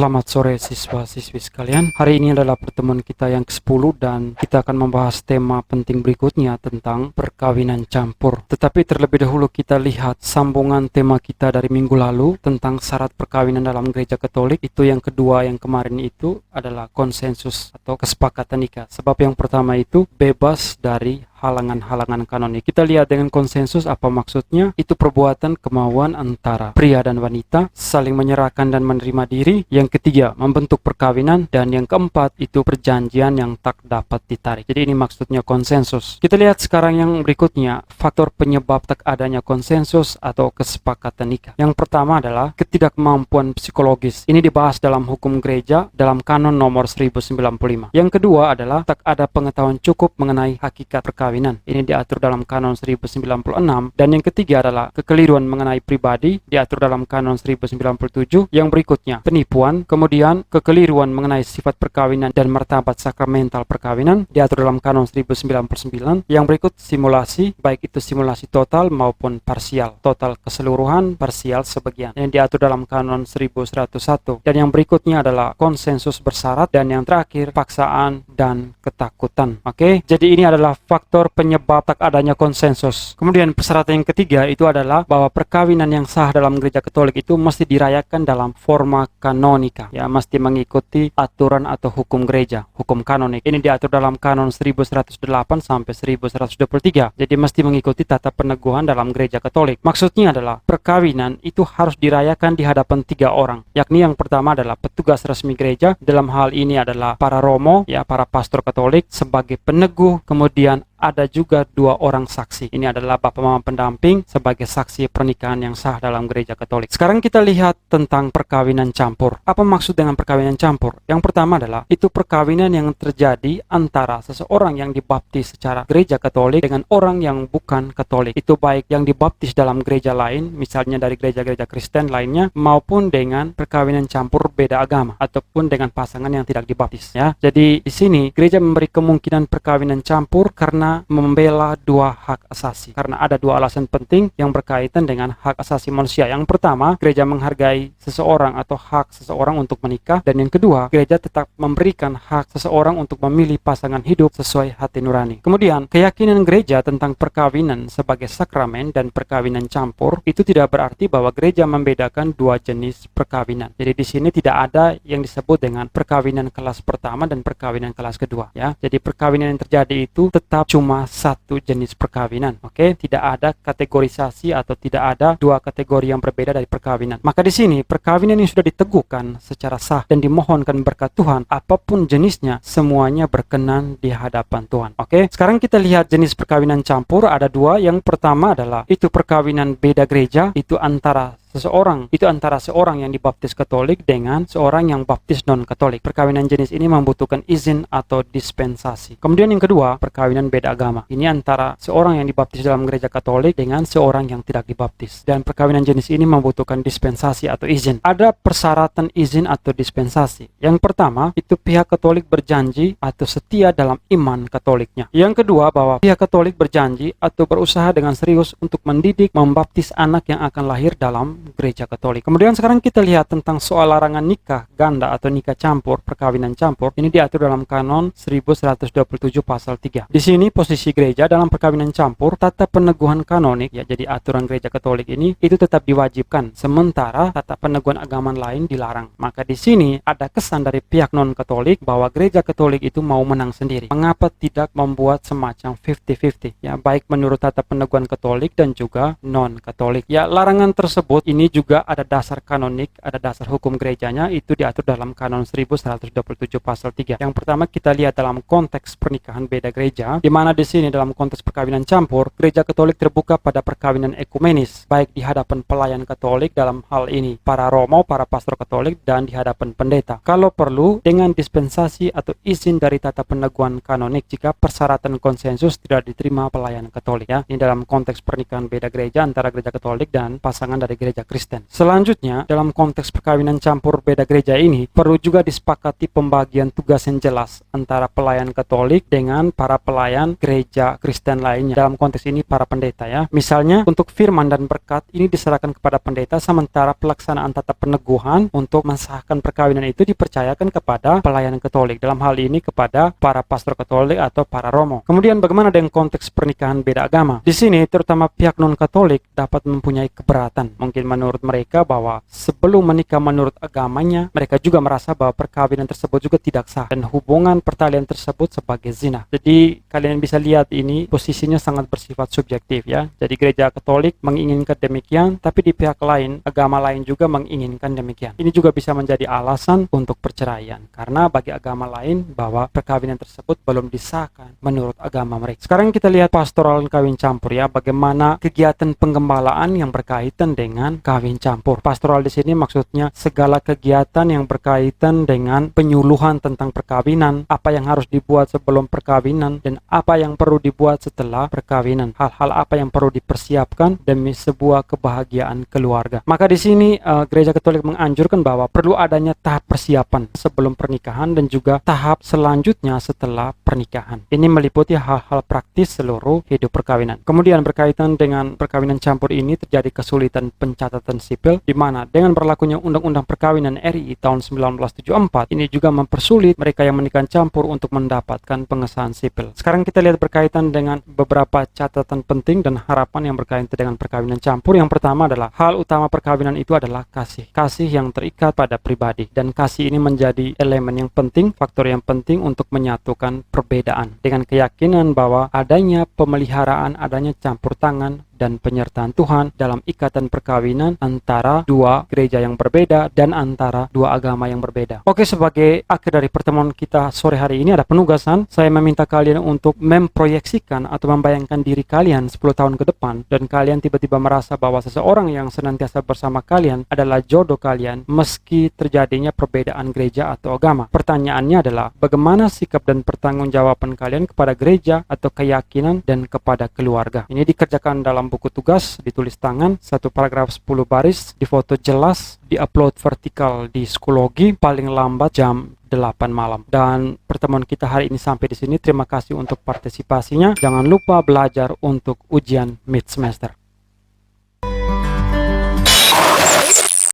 Selamat sore siswa-siswi sekalian. Hari ini adalah pertemuan kita yang ke-10 dan kita akan membahas tema penting berikutnya tentang perkawinan campur. Tetapi terlebih dahulu kita lihat sambungan tema kita dari minggu lalu tentang syarat perkawinan dalam gereja Katolik. Itu yang kedua, yang kemarin itu adalah konsensus atau kesepakatan nikah. Sebab yang pertama itu bebas dari halangan-halangan kanonik. Kita lihat dengan konsensus apa maksudnya. Itu perbuatan kemauan antara pria dan wanita, saling menyerahkan dan menerima diri. Yang ketiga, membentuk perkawinan. Dan yang keempat, itu perjanjian yang tak dapat ditarik. Jadi ini maksudnya konsensus. Kita lihat sekarang yang berikutnya, faktor penyebab tak adanya konsensus atau kesepakatan nikah. Yang pertama adalah ketidakmampuan psikologis. Ini dibahas dalam hukum gereja dalam kanon nomor 1095. Yang kedua adalah tak ada pengetahuan cukup mengenai hakikat perkawinan. Ini diatur dalam kanon 1096. Dan yang ketiga adalah kekeliruan mengenai pribadi, diatur dalam kanon 1097. Yang berikutnya penipuan, kemudian kekeliruan mengenai sifat perkawinan dan martabat sakramental perkawinan, diatur dalam kanon 1099. Yang berikut simulasi, baik itu simulasi total maupun parsial, total keseluruhan, parsial sebagian, yang diatur dalam kanon 1101. Dan yang berikutnya adalah konsensus bersyarat, dan yang terakhir paksaan dan ketakutan. Oke, jadi ini adalah faktor penyebab tak adanya konsensus. Kemudian persyaratan yang ketiga itu adalah bahwa perkawinan yang sah dalam gereja Katolik itu mesti dirayakan dalam forma kanonika, ya, mesti mengikuti aturan atau hukum gereja, hukum kanonik. Ini diatur dalam kanon 1108 sampai 1123. Jadi mesti mengikuti tata peneguhan dalam gereja Katolik. Maksudnya adalah perkawinan itu harus dirayakan di hadapan 3 orang, yakni yang pertama adalah petugas resmi gereja. Dalam hal ini adalah para romo, ya, para pastor Katolik sebagai peneguh. Kemudian ada juga 2 orang saksi. Ini adalah bapak mama pendamping sebagai saksi pernikahan yang sah dalam gereja Katolik. Sekarang kita lihat tentang perkawinan campur. Apa maksud dengan perkawinan campur? Yang pertama adalah itu perkawinan yang terjadi antara seseorang yang dibaptis secara gereja Katolik dengan orang yang bukan Katolik. Itu baik yang dibaptis dalam gereja lain, misalnya dari gereja-gereja Kristen lainnya, maupun dengan perkawinan campur beda agama ataupun dengan pasangan yang tidak dibaptis, ya. Jadi di sini gereja memberi kemungkinan perkawinan campur karena membela 2 hak asasi. Karena ada 2 alasan penting yang berkaitan dengan hak asasi manusia. Yang pertama, gereja menghargai seseorang atau hak seseorang untuk menikah. Dan yang kedua, gereja tetap memberikan hak seseorang untuk memilih pasangan hidup sesuai hati nurani. Kemudian, keyakinan gereja tentang perkawinan sebagai sakramen dan perkawinan campur itu tidak berarti bahwa gereja membedakan 2 jenis perkawinan. Jadi di sini tidak ada yang disebut dengan perkawinan kelas pertama dan perkawinan kelas kedua, ya. Jadi perkawinan yang terjadi itu tetap cuma 1 jenis perkawinan. Oke, tidak ada kategorisasi atau tidak ada 2 kategori yang berbeda dari perkawinan. Maka di sini perkawinan yang sudah diteguhkan secara sah dan dimohonkan berkat Tuhan, apapun jenisnya, semuanya berkenan di hadapan Tuhan. Oke, sekarang kita lihat jenis perkawinan campur. Ada 2. Yang pertama adalah itu perkawinan beda gereja, itu antara seorang yang dibaptis Katolik dengan seorang yang baptis non-Katolik. Perkawinan jenis ini membutuhkan izin atau dispensasi. Kemudian yang kedua, perkawinan beda agama. Ini antara seorang yang dibaptis dalam gereja Katolik dengan seorang yang tidak dibaptis. Dan perkawinan jenis ini membutuhkan dispensasi atau izin. Ada persyaratan izin atau dispensasi. Yang pertama, itu pihak Katolik berjanji atau setia dalam iman Katoliknya. Yang kedua, bahwa pihak Katolik berjanji atau berusaha dengan serius untuk mendidik, membaptis anak yang akan lahir dalam gereja Katolik. Kemudian sekarang kita lihat tentang soal larangan nikah ganda atau nikah campur, perkawinan campur. Ini diatur dalam kanon 1127 pasal 3. Di sini posisi gereja dalam perkawinan campur, tata peneguhan kanonik, ya, jadi aturan gereja Katolik ini itu tetap diwajibkan, sementara tata peneguhan agama lain dilarang. Maka di sini ada kesan dari pihak non-Katolik bahwa gereja Katolik itu mau menang sendiri. Mengapa tidak membuat semacam 50-50, ya, baik menurut tata peneguhan Katolik dan juga non-Katolik. Ya, larangan tersebut ini juga ada dasar kanonik, ada dasar hukum gerejanya, itu diatur dalam kanon 1127 pasal 3. Yang pertama kita lihat dalam konteks pernikahan beda gereja, di mana di sini dalam konteks perkawinan campur, gereja Katolik terbuka pada perkawinan ekumenis, baik di hadapan pelayan Katolik, dalam hal ini para romo, para pastor Katolik, dan di hadapan pendeta. Kalau perlu dengan dispensasi atau izin dari tata peneguhan kanonik jika persyaratan konsensus tidak diterima pelayan Katolik, ya. Ini dalam konteks pernikahan beda gereja antara gereja Katolik dan pasangan dari gereja gereja Kristen. Selanjutnya, dalam konteks perkawinan campur beda gereja ini, perlu juga disepakati pembagian tugas yang jelas antara pelayan Katolik dengan para pelayan gereja Kristen lainnya. Dalam konteks ini para pendeta ya. Misalnya, untuk firman dan berkat ini diserahkan kepada pendeta, sementara pelaksanaan tata peneguhan untuk mensahkan perkawinan itu dipercayakan kepada pelayan Katolik. Dalam hal ini kepada para pastor Katolik atau para romo. Kemudian bagaimana dengan konteks pernikahan beda agama? Di sini terutama pihak non-Katolik dapat mempunyai keberatan. Mungkin menurut mereka bahwa sebelum menikah menurut agamanya, mereka juga merasa bahwa perkawinan tersebut juga tidak sah dan hubungan pertalian tersebut sebagai zina. Jadi kalian bisa lihat ini posisinya sangat bersifat subjektif ya. Jadi gereja Katolik menginginkan demikian, tapi di pihak lain, agama lain juga menginginkan demikian. Ini juga bisa menjadi alasan untuk perceraian karena bagi agama lain bahwa perkawinan tersebut belum disahkan menurut agama mereka. Sekarang kita lihat pastoral kawin campur ya, bagaimana kegiatan penggembalaan yang berkaitan dengan kawin campur. Pastoral di sini maksudnya segala kegiatan yang berkaitan dengan penyuluhan tentang perkawinan, apa yang harus dibuat sebelum perkawinan dan apa yang perlu dibuat setelah perkawinan. Hal-hal apa yang perlu dipersiapkan demi sebuah kebahagiaan keluarga. Maka di sini gereja Katolik menganjurkan bahwa perlu adanya tahap persiapan sebelum pernikahan dan juga tahap selanjutnya setelah pernikahan. Ini meliputi hal-hal praktis seluruh hidup perkawinan. Kemudian berkaitan dengan perkawinan campur ini terjadi kesulitan pencatatan sipil, di mana dengan berlakunya Undang-Undang Perkawinan RI tahun 1974 ini juga mempersulit mereka yang menikah campur untuk mendapatkan pengesahan sipil. Sekarang kita lihat berkaitan dengan beberapa catatan penting dan harapan yang berkaitan dengan perkawinan campur. Yang pertama adalah hal utama perkawinan itu adalah kasih. Kasih yang terikat pada pribadi, dan kasih ini menjadi elemen yang penting, faktor yang penting untuk menyatukan perbedaan dengan keyakinan bahwa adanya pemeliharaan, adanya campur tangan dan penyertaan Tuhan dalam ikatan perkawinan antara dua gereja yang berbeda dan antara dua agama yang berbeda. Oke, sebagai akhir dari pertemuan kita sore hari ini ada penugasan. Saya meminta kalian untuk memproyeksikan atau membayangkan diri kalian 10 tahun ke depan, dan kalian tiba-tiba merasa bahwa seseorang yang senantiasa bersama kalian adalah jodoh kalian meski terjadinya perbedaan gereja atau agama. Pertanyaannya adalah bagaimana sikap dan pertanggungjawaban kalian kepada gereja atau keyakinan dan kepada keluarga. Ini dikerjakan dalam buku tugas, ditulis tangan, satu paragraf 10 baris, difoto jelas, diupload vertikal di Schoology paling lambat jam 8 malam. Dan pertemuan kita hari ini sampai di sini. Terima kasih untuk partisipasinya. Jangan lupa belajar untuk ujian mid semester.